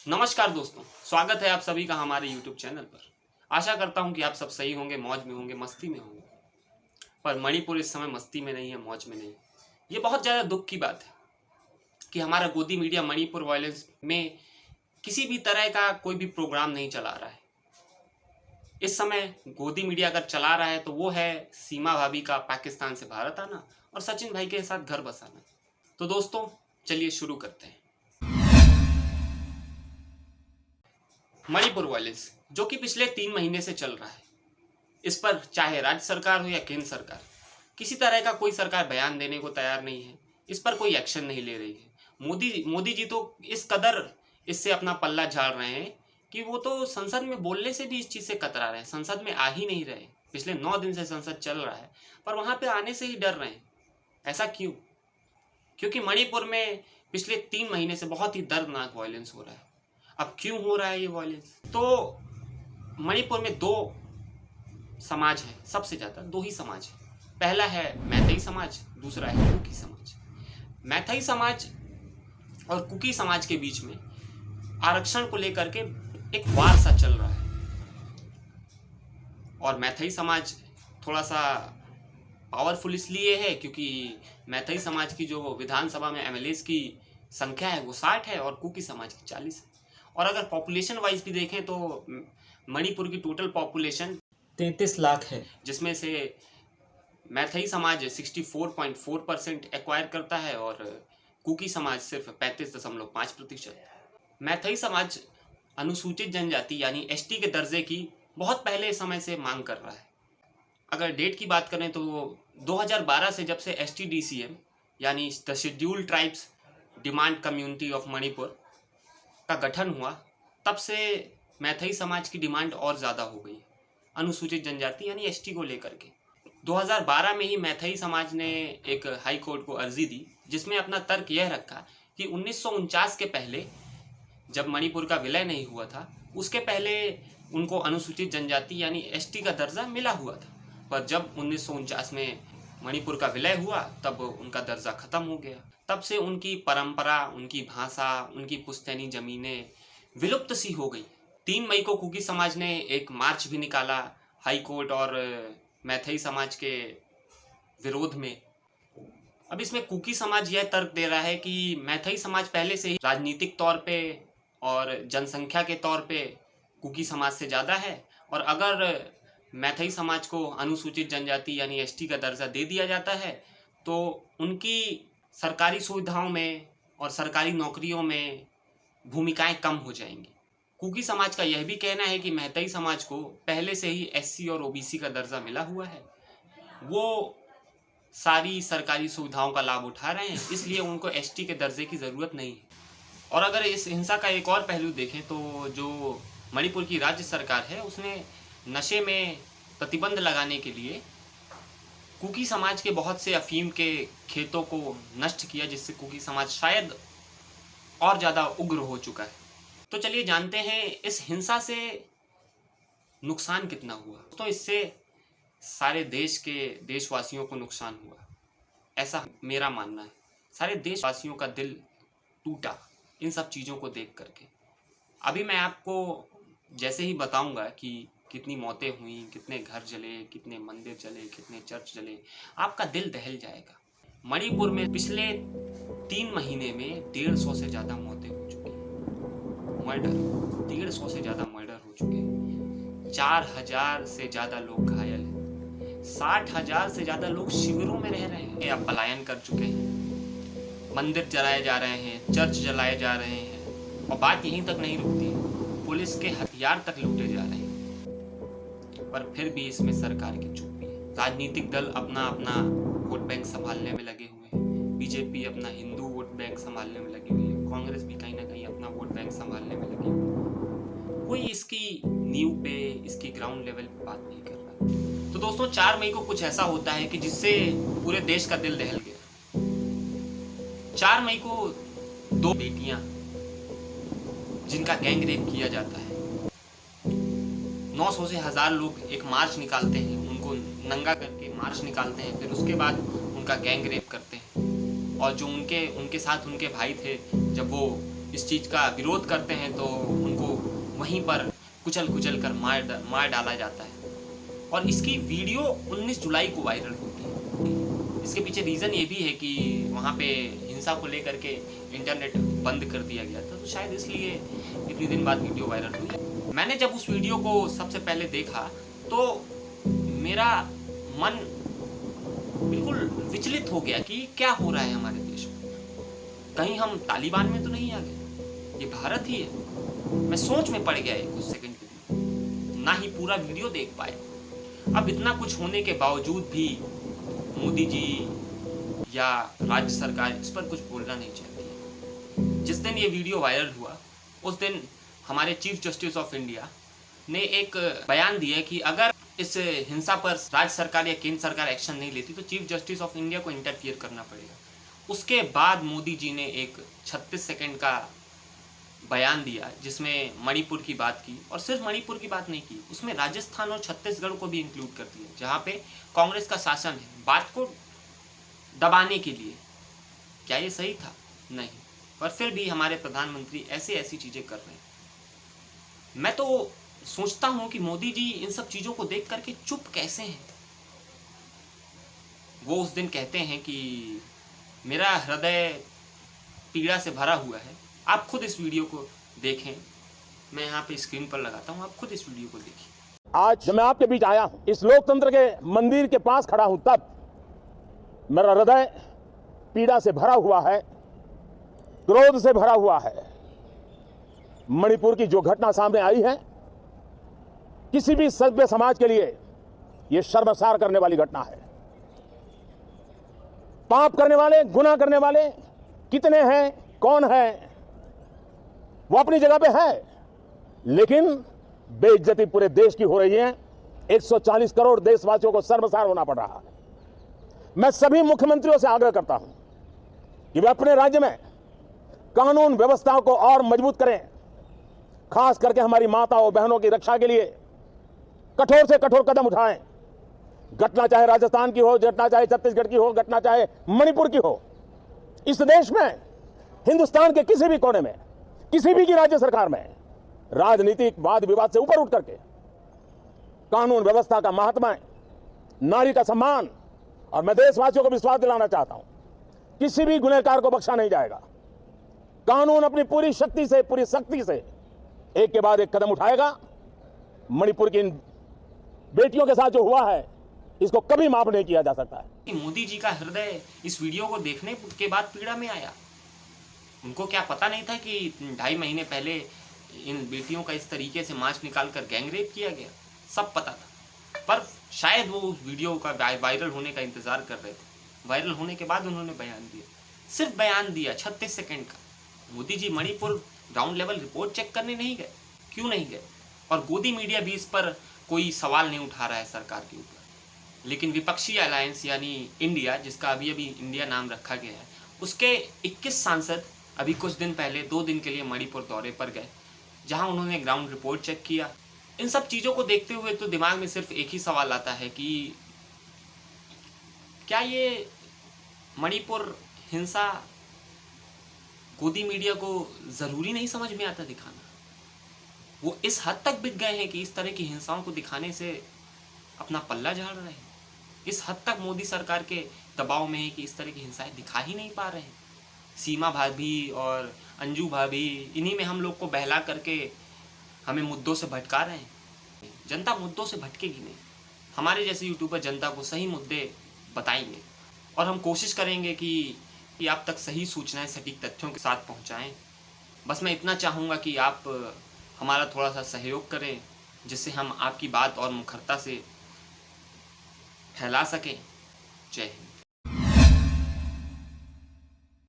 नमस्कार दोस्तों, स्वागत है आप सभी का हमारे YouTube चैनल पर। आशा करता हूँ कि आप सब सही होंगे, मौज में होंगे, मस्ती में होंगे। पर मणिपुर इस समय मस्ती में नहीं है, मौज में नहीं है। ये बहुत ज़्यादा दुख की बात है कि हमारा गोदी मीडिया मणिपुर वायलेंस में किसी भी तरह का कोई भी प्रोग्राम नहीं चला रहा है। इस समय गोदी मीडिया अगर चला रहा है तो वो है सीमा भाभी का पाकिस्तान से भारत आना और सचिन भाई के साथ घर बसाना। तो दोस्तों चलिए शुरू करते हैं। मणिपुर वायलेंस जो कि पिछले 3 महीने से चल रहा है, इस पर चाहे राज्य सरकार हो या केंद्र सरकार, किसी तरह का कोई सरकार बयान देने को तैयार नहीं है। इस पर कोई एक्शन नहीं ले रही है। मोदी जी तो इस कदर इससे अपना पल्ला झाड़ रहे हैं कि वो तो संसद में बोलने से भी इस चीज़ से कतरा रहे हैं, संसद में आ ही नहीं रहे। पिछले 9 दिन से संसद चल रहा है पर वहाँ पे आने से ही डर रहे हैं। ऐसा क्यों? क्योंकि मणिपुर में पिछले 3 महीने से बहुत ही दर्दनाक वायलेंस हो रहा है। अब क्यों हो रहा है ये वायलेंस? तो मणिपुर में दो समाज है, सबसे ज़्यादा 2 ही समाज है। पहला है मैथई समाज, दूसरा है कुकी समाज। मैथई समाज और कुकी समाज के बीच में आरक्षण को लेकर के एक वार सा चल रहा है और मैथई समाज थोड़ा सा पावरफुल इसलिए है क्योंकि मैथई समाज की जो विधानसभा में एमएलएस की संख्या है वो 60 है और कुकी समाज की 40 है। और अगर पॉपुलेशन वाइज भी देखें तो मणिपुर की टोटल पॉपुलेशन 33 लाख है, जिसमें से मैथई समाज 64.4% एक्वायर करता है और कुकी समाज सिर्फ 35.5%। मैथई समाज अनुसूचित जनजाति यानी एसटी के दर्जे की बहुत पहले समय से मांग कर रहा है। अगर डेट की बात करें तो 2012 से जब से STDCM यानी the scheduled tribes demand community of Manipur का गठन हुआ, तब से मैथई समाज की डिमांड और ज़्यादा हो गई अनुसूचित जनजाति यानी एसटी को लेकर के। 2012 में ही मैथई समाज ने एक हाई कोर्ट को अर्जी दी जिसमें अपना तर्क यह रखा कि 1949 के पहले जब मणिपुर का विलय नहीं हुआ था उसके पहले उनको अनुसूचित जनजाति यानी एसटी का दर्जा मिला हुआ था, पर जब 1949 में मणिपुर का विलय हुआ तब उनका दर्जा खत्म हो गया। तब से उनकी परंपरा, उनकी भाषा, उनकी पुश्तैनी ज़मीनें विलुप्त सी हो गई। 3 मई को कुकी समाज ने एक मार्च भी निकाला हाई कोर्ट और मैथई समाज के विरोध में। अब इसमें कुकी समाज यह तर्क दे रहा है कि मैथई समाज पहले से ही राजनीतिक तौर पे और जनसंख्या के तौर पे कुकी समाज से ज़्यादा है और अगर मैथई समाज को अनुसूचित जनजाति यानी एसटी का दर्जा दे दिया जाता है तो उनकी सरकारी सुविधाओं में और सरकारी नौकरियों में भूमिकाएं कम हो जाएंगी। कुकी समाज का यह भी कहना है कि मैथई समाज को पहले से ही एससी और ओबीसी का दर्जा मिला हुआ है, वो सारी सरकारी सुविधाओं का लाभ उठा रहे हैं, इसलिए उनको एसटी के दर्जे की ज़रूरत नहीं है। और अगर इस हिंसा का एक और पहलू देखें तो जो मणिपुर की राज्य सरकार है उसने नशे में प्रतिबंध लगाने के लिए कुकी समाज के बहुत से अफीम के खेतों को नष्ट किया, जिससे कुकी समाज शायद और ज़्यादा उग्र हो चुका है। तो चलिए जानते हैं इस हिंसा से नुकसान कितना हुआ। तो इससे सारे देश के देशवासियों को नुकसान हुआ, ऐसा मेरा मानना है। सारे देशवासियों का दिल टूटा इन सब चीज़ों को देख करके। अभी मैं आपको जैसे ही बताऊंगा कि कितनी मौतें हुई, कितने घर जले, कितने मंदिर जले, कितने चर्च जले, आपका दिल दहल जाएगा। मणिपुर में पिछले 3 महीने में 150 से ज़्यादा मौतें हो चुकी हैं। मर्डर, 150 से ज़्यादा मर्डर हो चुके हैं। 4000 से ज़्यादा लोग घायल हैं। 60,000 से ज़्यादा लोग शिविरों में रह रहे हैं या पलायन कर चुके हैं। मंदिर जलाए जा रहे हैं, चर्च जलाए जा रहे हैं और बात यहीं तक नहीं रुकती, पुलिस के हथियार तक लूटे जा रहे हैं। पर फिर भी इसमें सरकार की चुप्पी है। राजनीतिक दल अपना अपना वोट बैंक संभालने में लगे हुए हैं। बीजेपी अपना हिंदू वोट बैंक संभालने में लगी हुई है। कांग्रेस भी कहीं ना कहीं अपना वोट बैंक संभालने में लगी हुई है। कोई इसकी नींव पे, इसकी ग्राउंड लेवल पे बात नहीं कर रहा। तो दोस्तों 4 मई को कुछ ऐसा होता है कि जिससे पूरे देश का दिल दहल गया। 4 मई को 2 बेटियां जिनका गैंग रेप किया जाता है, 900 से 1000 लोग एक मार्च निकालते हैं, उनको नंगा करके मार्च निकालते हैं, फिर उसके बाद उनका गैंग रेप करते हैं। और जो उनके साथ उनके भाई थे, जब वो इस चीज़ का विरोध करते हैं तो उनको वहीं पर कुचल कर मार डाला जाता है। और इसकी वीडियो 19 जुलाई को वायरल होती है। इसके पीछे रीज़न ये भी है कि वहाँ पे हिंसा को लेकर के इंटरनेट बंद कर दिया गया था, तो शायद इसलिए इतनी दिन बाद वीडियो वायरल हुई। मैंने जब उस वीडियो को सबसे पहले देखा तो मेरा मन बिल्कुल विचलित हो गया कि क्या हो रहा है हमारे देश में। कहीं हम तालिबान में तो नहीं आ गए, ये भारत ही है। मैं सोच में पड़ गया कुछ सेकंड के लिए, ना ही पूरा वीडियो देख पाए। अब इतना कुछ होने के बावजूद भी मोदी जी या राज्य सरकार इस पर कुछ बोलना नहीं चाहती। जिस दिन ये वीडियो वायरल हुआ उस दिन हमारे चीफ जस्टिस ऑफ इंडिया ने एक बयान दिया कि अगर इस हिंसा पर राज्य सरकार या केंद्र सरकार एक्शन नहीं लेती तो चीफ जस्टिस ऑफ इंडिया को इंटरफियर करना पड़ेगा। उसके बाद मोदी जी ने एक 36 सेकंड का बयान दिया जिसमें मणिपुर की बात की, और सिर्फ मणिपुर की बात नहीं की, उसमें राजस्थान और छत्तीसगढ़ को भी इंक्लूड कर दिया जहाँ पे कांग्रेस का शासन है, बात को दबाने के लिए। क्या ये सही था? नहीं, पर फिर भी हमारे प्रधानमंत्री ऐसी चीजें कर रहे हैं। मैं तो सोचता हूं कि मोदी जी इन सब चीजों को देख करके चुप कैसे हैं। वो उस दिन कहते हैं कि मेरा हृदय पीड़ा से भरा हुआ है। आप खुद इस वीडियो को देखें, मैं यहाँ पे स्क्रीन पर लगाता हूँ, आप खुद इस वीडियो को देखिए। आज जब मैं आपके बीच आया हूँ, इस लोकतंत्र के मंदिर के पास खड़ा हूँ, तब मेरा हृदय पीड़ा से भरा हुआ है, क्रोध से भरा हुआ है। मणिपुर की जो घटना सामने आई है, किसी भी सभ्य समाज के लिए यह शर्मसार करने वाली घटना है। पाप करने वाले, गुनाह करने वाले कितने हैं, कौन है, वो अपनी जगह पे है, लेकिन बेइज्जती पूरे देश की हो रही है। 140 करोड़ देशवासियों को शर्मसार होना पड़ रहा है। मैं सभी मुख्यमंत्रियों से आग्रह करता हूं कि वे अपने राज्य में कानून व्यवस्था को और मजबूत करें, खास करके हमारी माताओं बहनों की रक्षा के लिए कठोर से कठोर कदम उठाएं। घटना चाहे राजस्थान की हो, घटना चाहे छत्तीसगढ़ की हो, घटना चाहे मणिपुर की हो, इस देश में, हिंदुस्तान के किसी भी कोने में, किसी भी की राज्य सरकार में राजनीतिक वाद विवाद से ऊपर उठ करके कानून व्यवस्था का महात्मा, नारी का सम्मान, और मैं देशवासियों को विश्वास दिलाना चाहता हूं, किसी भी गुनहगार को बख्शा नहीं जाएगा। कानून अपनी पूरी शक्ति से, पूरी सख्ती से एक के बाद एक कदम उठाएगा। मणिपुर की इन बेटियों के साथ जो हुआ है, इसको कभी माफ नहीं किया जा सकता है। मोदी जी का हृदय इस वीडियो को देखने के बाद पीड़ा में आया। उनको क्या पता नहीं था कि 2.5 महीने पहले इन बेटियों का इस तरीके से मांस निकालकर गैंगरेप किया गया? सब पता था, पर शायद वो उस वीडियो का वायरल होने का इंतजार कर रहे थे। वायरल होने के बाद उन्होंने बयान दिया, सिर्फ बयान दिया 36 सेकंड का। Modi ji Manipur ground level report check करने नहीं गए, क्यों नहीं गए? और गोदी मीडिया भी इस पर कोई सवाल नहीं उठा रहा है सरकार के ऊपर। लेकिन विपक्षी अलायंस यानी इंडिया, जिसका अभी इंडिया नाम रखा गया है, उसके 21 सांसद अभी कुछ दिन पहले 2 दिन के लिए मणिपुर दौरे पर गए, जहां उन्होंने ग्राउंड रिपोर्ट चेक किया। इन सब चीज़ों को देखते हुए तो दिमाग में सिर्फ एक ही सवाल आता है कि क्या ये मणिपुर हिंसा गोदी मीडिया को ज़रूरी नहीं समझ में आता दिखाना? वो इस हद तक बिक गए हैं कि इस तरह की हिंसाओं को दिखाने से अपना पल्ला झाड़ रहे हैं। इस हद तक मोदी सरकार के दबाव में है कि इस तरह की हिंसाएं दिखा ही नहीं पा रहे हैं। सीमा भाभी और अंजू भाभी, इन्हीं में हम लोग को बहला करके हमें मुद्दों से भटका रहे हैं। जनता मुद्दों से भटकेगी नहीं। हमारे जैसे यूट्यूबर जनता को सही मुद्दे बताएंगे, और हम कोशिश करेंगे कि आप तक सही सूचनाएं सटीक तथ्यों के साथ पहुंचाएं। बस मैं इतना चाहूँगा कि आप हमारा थोड़ा सा सहयोग करें, जिससे हम आपकी बात और मुखरता से फैला सकें। जय हिंद।